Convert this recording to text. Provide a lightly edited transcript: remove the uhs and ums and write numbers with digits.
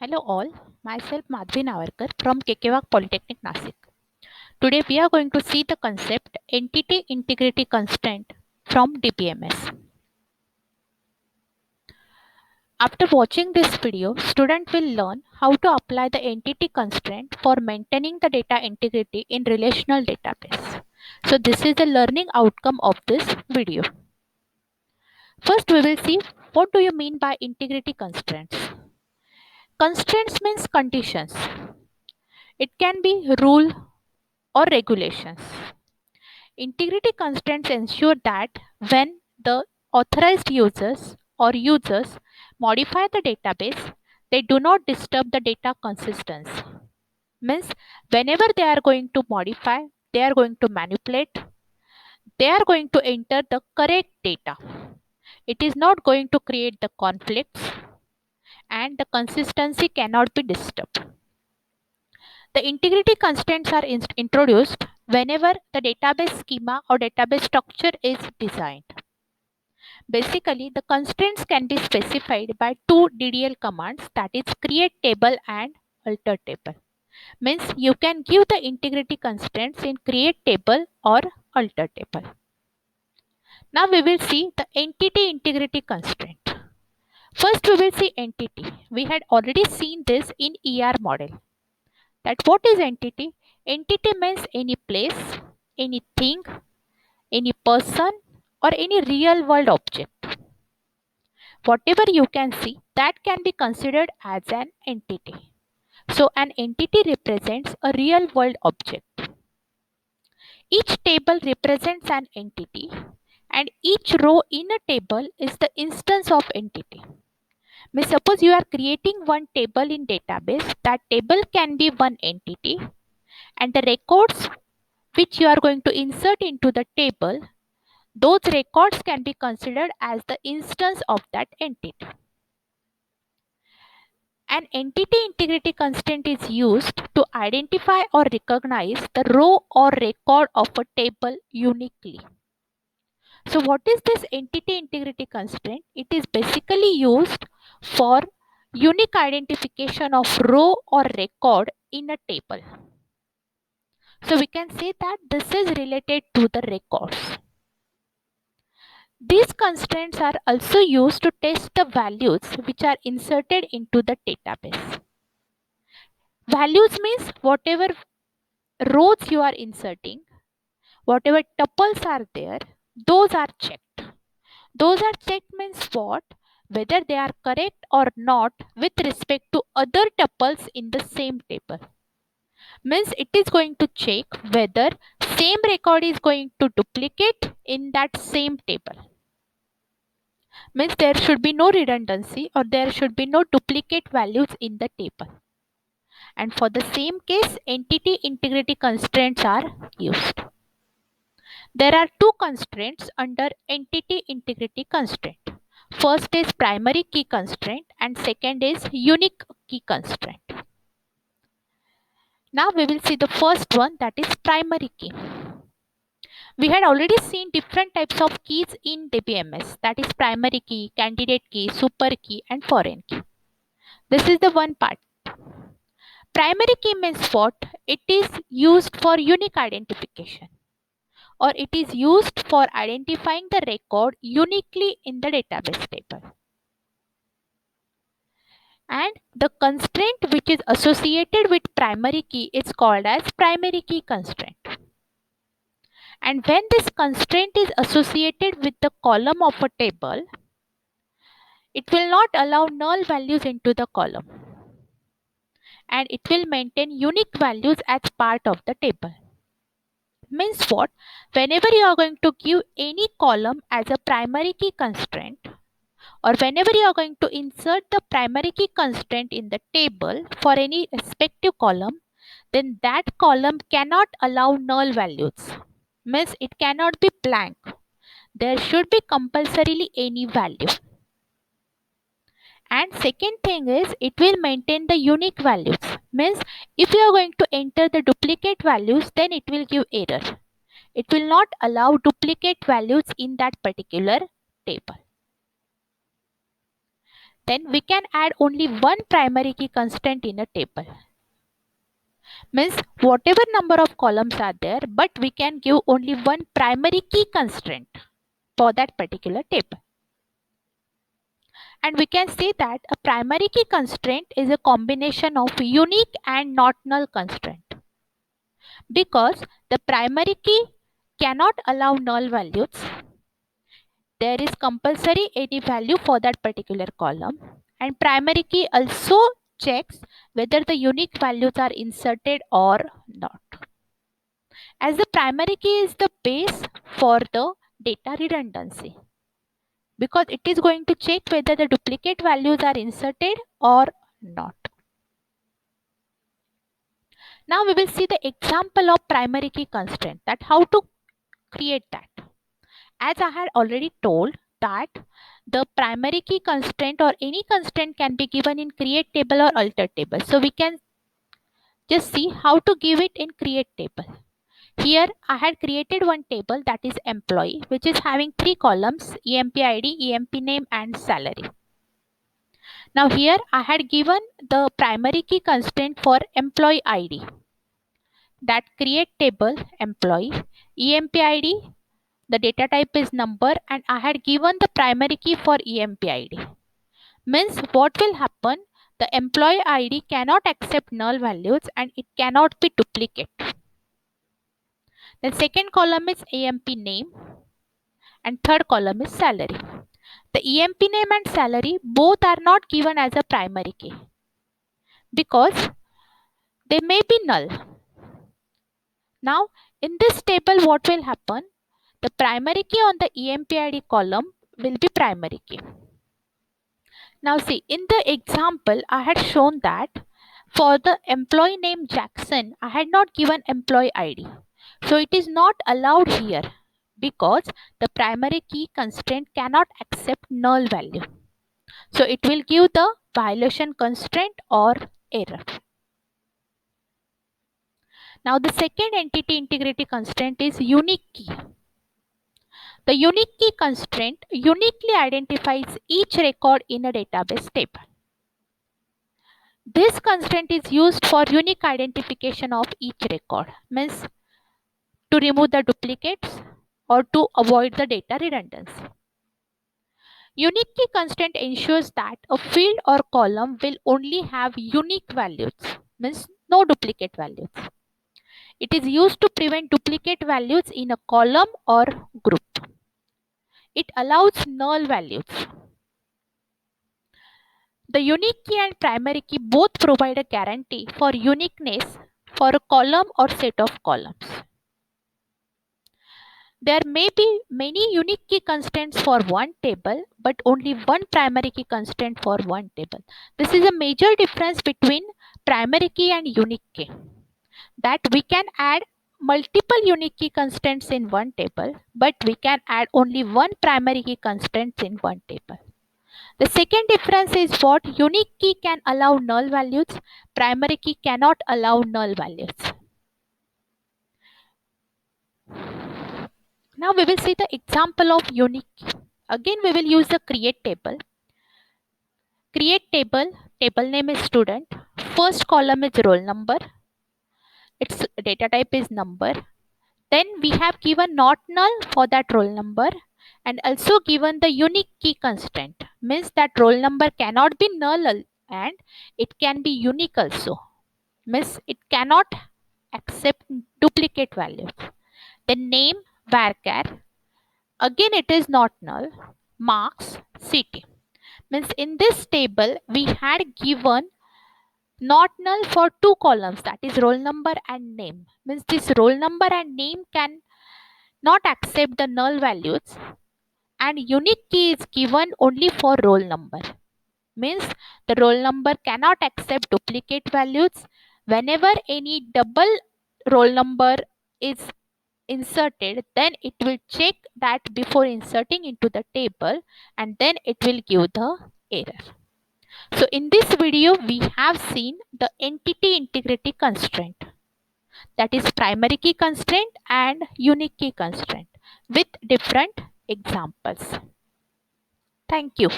Hello all, myself Madhvi Navarkar from Kekewak Polytechnic Nasik. Today we are going to see the concept Entity Integrity Constraint from DBMS. After watching this video, student will learn how to apply the entity constraint for maintaining the data integrity in relational database. So this is the learning outcome of this video. First we will see what do you mean by integrity constraints. Constraints means conditions. It can be rule or regulations. Integrity constraints ensure that when the authorized users modify the database, they do not disturb the data consistency. Means whenever they are going to modify, they are going to manipulate, they are going to enter the correct data. It is not going to create the conflicts and the consistency cannot be disturbed. The integrity constraints are introduced whenever the database schema or database structure is designed. Basically, the constraints can be specified by two DDL commands, that is create table and alter table. Means you can give the integrity constraints in create table or alter table. Now we will see the entity integrity constraint. First we will see entity. We had already seen this in ER model. That what is entity? Entity means any place, anything, any person or any real world object. Whatever you can see, that can be considered as an entity. So an entity represents a real world object. Each table represents an entity and each row in a table is the instance of entity. Means suppose you are creating one table in database, that table can be one entity and the records which you are going to insert into the table, those records can be considered as the instance of that entity. An entity integrity constraint is used to identify or recognize the row or record of a table uniquely. So what is this entity integrity constraint? It is basically used for unique identification of row or record in a table. So we can say that this is related to the records. These constraints are also used to test the values which are inserted into the database. Values means whatever rows you are inserting, whatever tuples are there, those are checked. Those are checked means what? Whether they are correct or not with respect to other tuples in the same table. Means it is going to check whether same record is going to duplicate in that same table. Means there should be no redundancy or there should be no duplicate values in the table. And for the same case, entity integrity constraints are used. There are two constraints under entity integrity constraint. First is primary key constraint and second is unique key constraint. Now we will see the first one, that is primary key. We had already seen different types of keys in DBMS, that is primary key, candidate key, super key and foreign key. This is the one part. Primary key means what? It is used for unique identification or it is used for identifying the record uniquely in the database table. And the constraint which is associated with primary key is called as primary key constraint. And when this constraint is associated with the column of a table, it will not allow null values into the column and it will maintain unique values as part of the table. Means what? Whenever you are going to give any column as a primary key constraint or whenever you are going to insert the primary key constraint in the table for any respective column, then that column cannot allow null values. Means it cannot be blank. There should be compulsorily any value. And second thing is it will maintain the unique values. Means if you are going to enter the duplicate values, then it will give error. It will not allow duplicate values in that particular table. then we can add only one primary key constraint in a table. Means whatever number of columns are there, but we can give only one primary key constraint for that particular table. And we can say that a primary key constraint is a combination of unique and not null constraint, because the primary key cannot allow null values. There is compulsory any value for that particular column, and primary key also checks whether the unique values are inserted or not, as the primary key is the base for the data redundancy, because it is going to check whether the duplicate values are inserted or not. Now we will see the example of primary key constraint, that how to create that. As I had already told that the primary key constraint or any constraint can be given in create table or alter table. So we can just see how to give it in create table. Here I had created one table, that is employee, which is having 3 columns: EMP ID, EMP name and salary. Now here I had given the primary key constraint for employee ID, that create table employee, EMP ID, the data type is number, and I had given the primary key for EMP ID. Means what will happen? The employee ID cannot accept null values and it cannot be duplicate. The second column is EMP name and third column is salary. The EMP name and salary both are not given as a primary key because they may be null. Now in this table what will happen? The primary key on the EMP ID column will be primary key. Now see, in the example I had shown that for the employee name Jackson, I had not given employee ID. So it is not allowed here because the primary key constraint cannot accept null value. So it will give the violation constraint or error. Now the second entity integrity constraint is unique key. The unique key constraint uniquely identifies each record in a database table. This constraint is used for unique identification of each record, means to remove the duplicates or to avoid the data redundancy. Unique key constraint ensures that a field or column will only have unique values, means no duplicate values. It is used to prevent duplicate values in a column or group. It allows null values. The unique key and primary key both provide a guarantee for uniqueness for a column or set of columns. There may be many unique key constraints for one table, but only one primary key constraint for one table. This is a major difference between primary key and unique key, that we can add multiple unique key constraints in one table, but we can add only one primary key constraint in one table. The second difference is what? Unique key can allow null values, primary key cannot allow null values. Now we will see the example of unique key. Again we will use the create table. Create table, table name is student, first column is roll number, its data type is number. Then we have given not null for that roll number and also given the unique key constraint, means that roll number cannot be null and it can be unique also, means it cannot accept duplicate values. The name varchar, again it is not null, marks city, means in this table we had given not null for 2 columns, that is roll number and name, means this roll number and name can not accept the null values, and unique key is given only for roll number, means the roll number cannot accept duplicate values. Whenever any double roll number is inserted, then it will check that before inserting into the table and then it will give the error. So in this video we have seen the entity integrity constraint, that is primary key constraint and unique key constraint with different examples. Thank you.